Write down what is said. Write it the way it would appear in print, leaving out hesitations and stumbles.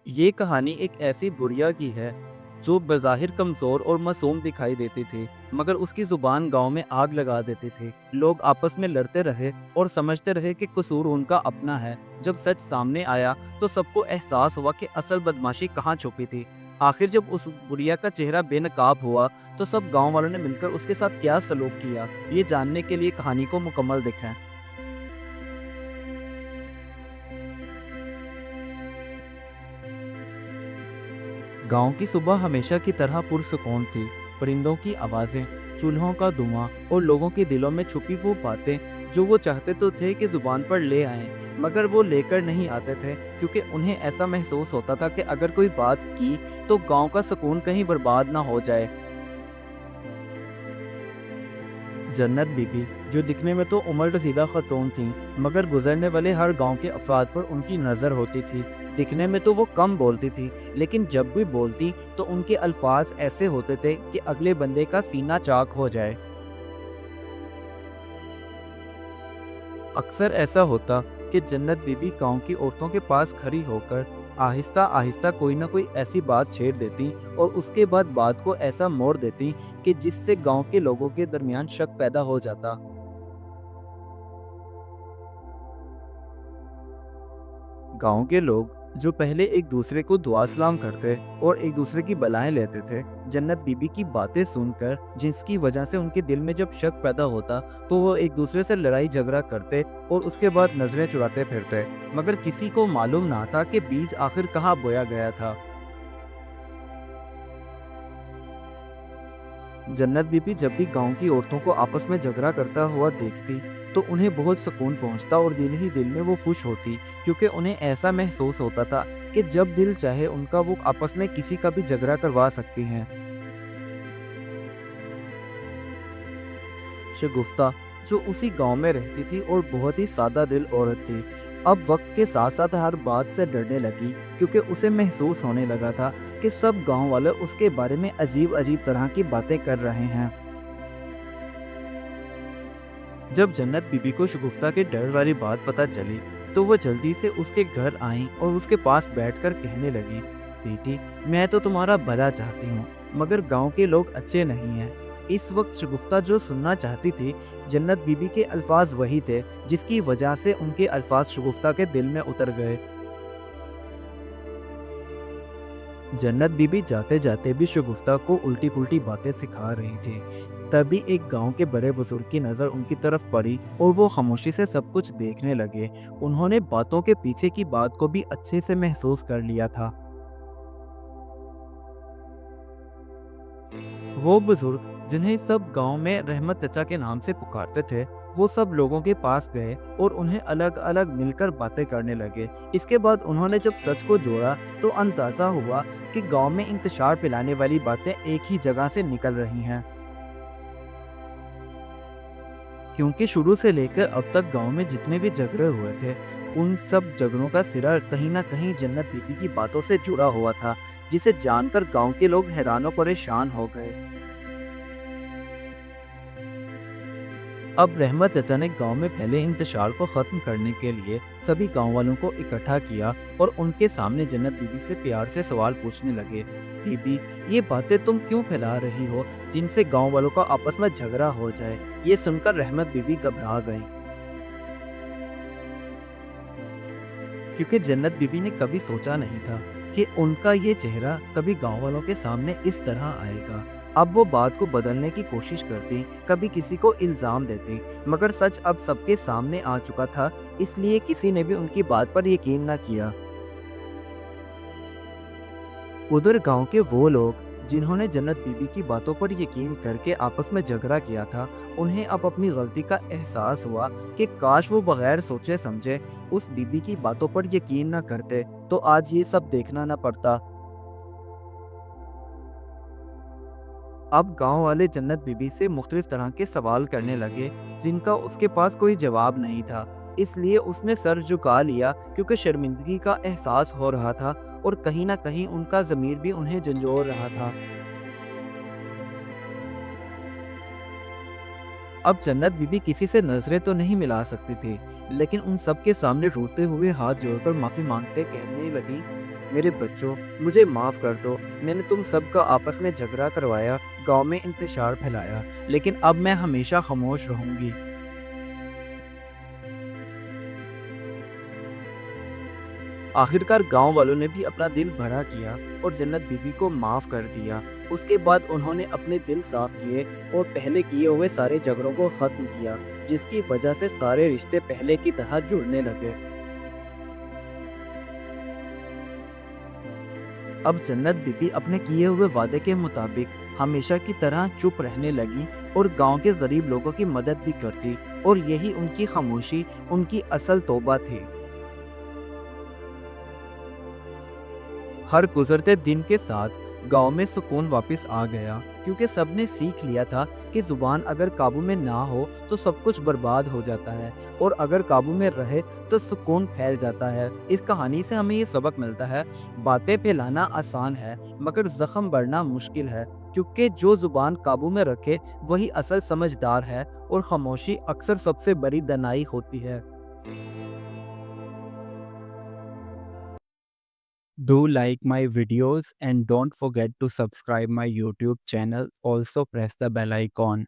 ये कहानी एक ऐसी बुढ़िया की है जो बज़ाहिर कमज़ोर और मासूम दिखाई देती थी, मगर उसकी ज़ुबान गांव में आग लगा देती थी। लोग आपस में लड़ते रहे और समझते रहे कि कसूर उनका अपना है। जब सच सामने आया तो सबको एहसास हुआ कि असल बदमाशी कहाँ छुपी थी। आखिर जब उस बुढ़िया का चेहरा बेनकाब हुआ तो सब गांव वालों ने मिलकर उसके साथ क्या सलूक किया, ये जानने के लिए कहानी को मुकम्मल देखें। गांव की सुबह हमेशा की तरह पुरसुकून थी। परिंदों की आवाजें, चूल्हों का धुआं और लोगों के दिलों में छुपी वो बातें जो वो चाहते तो थे कि जुबान पर ले आएं, मगर वो लेकर नहीं आते थे, क्योंकि उन्हें ऐसा महसूस होता था कि अगर कोई बात की तो गांव का सुकून कहीं बर्बाद ना हो जाए। जन्नत बीबी, जो दिखने में तो उम्र रसीदा खतून थी, मगर गुजरने वाले हर गांव के अफराद पर उनकी नज़र होती थी। दिखने में तो वो कम बोलती थी, लेकिन जब भी बोलती तो उनके अल्फाज ऐसे होते थे कि अगले बंदे का सीना चाक हो जाए। अक्सर ऐसा होता कि जन्नत बीबी गांव की औरतों के पास खड़ी होकर आहिस्ता आहिस्ता कोई ना कोई ऐसी बात छेड़ देती और उसके बाद बात को ऐसा मोड़ देती कि जिससे गांव के लोगों के दरमियान शक पैदा हो जाता। गांव के लोग जो पहले एक दूसरे को दुआ सलाम करते और एक दूसरे की बलाएं लेते थे, जन्नत बीबी की बातें सुनकर जिसकी वजह से उनके दिल में जब शक पैदा होता तो वो एक दूसरे से लड़ाई झगड़ा करते और उसके बाद नजरें चुराते फिरते, मगर किसी को मालूम ना था कि बीज आखिर कहाँ बोया गया था। जन्नत बीबी जब भी गांव की औरतों को आपस में झगड़ा करता हुआ देखती तो उन्हें बहुत सुकून पहुंचता और दिल ही दिल में वो खुश होती, क्योंकि उन्हें ऐसा महसूस होता था कि जब दिल चाहे उनका वो आपस में किसी का भी झगड़ा करवा सकती हैं। शगुफ्ता, जो उसी गांव में रहती थी और बहुत ही सादा दिल औरत थी, अब वक्त के साथ साथ हर बात से डरने लगी, क्योंकि उसे महसूस होने लगा था कि सब गांव वाले उसके बारे में अजीब अजीब तरह की बातें कर रहे हैं। जब जन्नत बीबी को शगुफ्ता के डर वाली बात पता चली तो वो जल्दी से उसके घर आई और उसके पास बैठकर कहने लगी, बेटी, मैं तो तुम्हारा भला चाहती हूँ, मगर गांव के लोग अच्छे नहीं हैं। इस वक्त शगुफ्ता जो सुनना चाहती थी, जन्नत बीबी के अल्फाज वही थे जिसकी वजह से उनके अल्फाज शगुफ्ता के दिल में उतर गए। जन्नत बीबी जाते जाते भी शगुफ्ता को उल्टी पुल्टी बातें सिखा रही थी। तभी एक गांव के बड़े बुजुर्ग की नज़र उनकी तरफ पड़ी और वो खामोशी से सब कुछ देखने लगे। उन्होंने बातों के पीछे की बात को भी अच्छे से महसूस कर लिया था। वो बुजुर्ग जिन्हें सब गांव में रहमत चचा के नाम से पुकारते थे, वो सब लोगों के पास गए और उन्हें अलग अलग मिलकर बातें करने लगे। इसके बाद उन्होंने जब सच को जोड़ा तो अंदाजा हुआ कि गांव में इंतशार फैलाने वाली बातें एक ही जगह से निकल रही हैं, क्योंकि शुरू से लेकर अब तक गांव में जितने भी झगड़े हुए थे, उन सब झगड़ों का सिरा कहीं ना कहीं जन्नत बीबी की बातों से जुड़ा हुआ था, जिसे जानकर गांव के लोग हैरान और परेशान हो गए। अब रहमत चचा ने गांव में फैले इंतशार को खत्म करने के लिए सभी गांव वालों को इकट्ठा किया और उनके सामने जन्नत बीबी से प्यार से सवाल पूछने लगे। बीबी, ये बातें तुम क्यों फैला रही हो जिनसे गांव वालों का आपस में झगड़ा हो जाए? ये सुनकर रहमत बीबी घबरा गई, क्योंकि जन्नत बीबी ने कभी सोचा नहीं था कि उनका ये चेहरा कभी गांव वालों के सामने इस तरह आएगा। अब वो बात को बदलने की कोशिश करती, कभी किसी को इल्जाम देती, मगर सच अब सबके सामने आ चुका था, इसलिए किसी ने भी उनकी बात पर यकीन न किया। उधर गांव के वो लोग जिन्होंने जन्नत बीबी की बातों पर यकीन करके आपस में झगड़ा किया था, उन्हें अब अपनी गलती का एहसास हुआ कि काश वो बगैर सोचे समझे उस बीबी की बातों पर यकीन न करते तो आज ये सब देखना न पड़ता। अब गांव वाले जन्नत बीबी से मुख्तलिफ तरह के सवाल करने लगे जिनका उसके पास कोई जवाब नहीं था, इसलिए उसने सर झुका लिया, क्योंकि शर्मिंदगी का एहसास हो रहा था और कहीं ना कहीं उनका ज़मीर भी उन्हें झंझोड़ रहा था। अब जन्नत बीबी किसी से नजरें तो नहीं मिला सकती थी, लेकिन उन सब के सामने रोते हुए हाथ जोड़कर माफी मांगते कहने लगी, میرے بچوں، مجھے معاف کر دو، میں نے تم سب کا آپس میں جھگڑا کروایا، گاؤں میں انتشار پھیلایا، لیکن اب میں ہمیشہ خاموش رہوں گی۔ آخرکار گاؤں والوں نے بھی اپنا دل بڑا کیا اور جنت بی بی کو معاف کر دیا۔ اس کے بعد انہوں نے اپنے دل صاف کیے اور پہلے کیے ہوئے سارے جھگڑوں کو ختم کیا، جس کی وجہ سے سارے رشتے پہلے کی طرح جڑنے لگے۔ اب جنت بی بی اپنے کیے ہوئے وعدے کے مطابق ہمیشہ کی طرح چپ رہنے لگی اور گاؤں کے غریب لوگوں کی مدد بھی کرتی، اور یہی ان کی خاموشی ان کی اصل توبہ تھی۔ ہر گزرتے دن کے ساتھ گاؤں میں سکون واپس آ گیا، کیونکہ سب نے سیکھ لیا تھا کہ زبان اگر قابو میں نہ ہو تو سب کچھ برباد ہو جاتا ہے، اور اگر قابو میں رہے تو سکون پھیل جاتا ہے۔ اس کہانی سے ہمیں یہ سبق ملتا ہے، باتیں پھیلانا آسان ہے مگر زخم بڑھنا مشکل ہے، کیونکہ جو زبان قابو میں رکھے وہی اصل سمجھدار ہے، اور خاموشی اکثر سب سے بڑی دنائی ہوتی ہے۔ Do like my videos and don't forget to subscribe my YouTube channel. Also press the bell icon.